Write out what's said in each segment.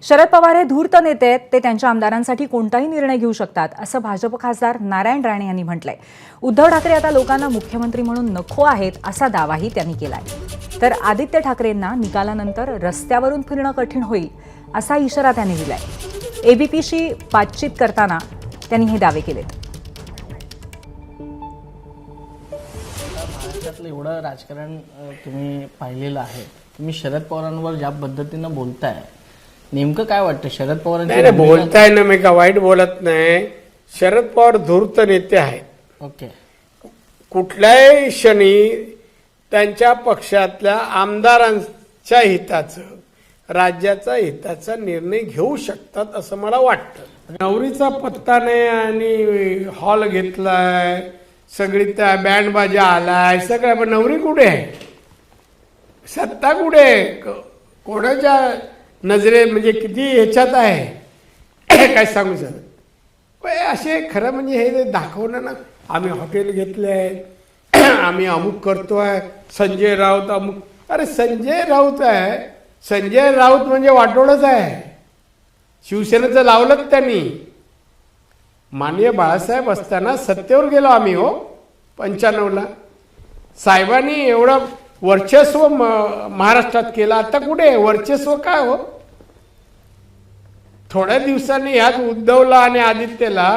शरद पवार हे धूर्त नेते आहेत, ते त्यांच्या आमदारांसाठी कोणताही निर्णय घेऊ शकतात, असं भाजप खासदार नारायण राणे यांनी म्हटलंय. उद्धव ठाकरे आता लोकांना मुख्यमंत्री म्हणून नको आहेत, असा दावाही त्यांनी केलाय. तर आदित्य ठाकरेंना निकालानंतर रस्त्यावरून फिरणं कठीण होईल, असा इशारा त्यांनी दिलाय. एबीपीशी बातचीत करताना त्यांनी हे दावे केलेत. महाराष्ट्रातलं एवढं राजकारण तुम्ही पाहिलेलं आहे. तुम्ही शरद पवारांवर ज्या पद्धतीनं बोलताय, नेमकं काय वाटतं शरद पवारांची? नाही बोलताय ना, मी का वाईट बोलत नाही. शरद पवार धूर्त नेते आहेत. ओके. कुठल्याही क्षणी त्यांच्या पक्षातल्या आमदारांच्या हिताचं, राज्याचा हिताचा निर्णय घेऊ शकतात असं मला वाटतं. नवरीचा पत्ता नाही आणि हॉल घेतलाय, सगळी त्या बँड बाजा आलाय, सगळं. पण नवरी कुठे आहे? सत्ता कुठे आहे? कोणाच्या नजरे म्हणजे किती ह्याच्यात आहे काय सांगू शकत. असे खरं म्हणजे हे दाखवणं ना, आम्ही हॉटेल घेतले आहे, आम्ही अमुक करतोय, संजय राऊत अमुक. अरे संजय राऊत आहे, संजय राऊत म्हणजे वाटोळच आहे. शिवसेनेचं लावलं त्यांनी. माननीय बाळासाहेब असताना सत्तेवर गेलो आम्ही, हो 95ला. साहेबांनी एवढं वर्चस्व महाराष्ट्रात केलं. आता कुठे वर्चस्व काय हो? थोड्या दिवसांनी ह्याच उद्धवला आणि आदित्यला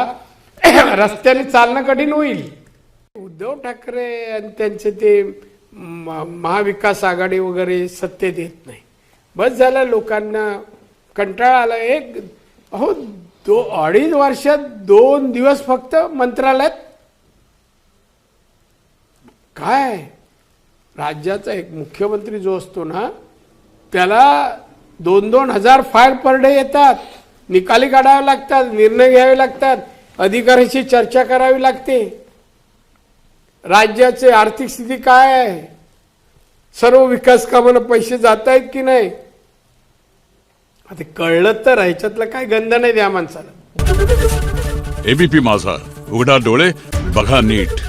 रस्त्याने चालणं कठीण होईल. उद्धव ठाकरे आणि त्यांचे ते महाविकास आघाडी वगैरे सत्तेत येत नाही. बस झालं, लोकांना कंटाळा आला. अहो 2.5 वर्षात 2 दिवस फक्त मंत्रालयात. काय राज्याचा एक मुख्यमंत्री जो असतो ना, त्याला 2-2 हजार फाईल पर डे येतात. निकाली काढावे लागतात, निर्णय घ्यावे लागतात, अधिकाऱ्यांशी चर्चा करावी लागते. राज्याची आर्थिक स्थिती काय आहे, सर्व विकास कामांना पैसे जात आहेत की नाही, आता कळलं तर ह्याच्यातलं काय गंध नाही द्या माणसाला. एबीपी माझा, उघडा डोळे बघा नीट.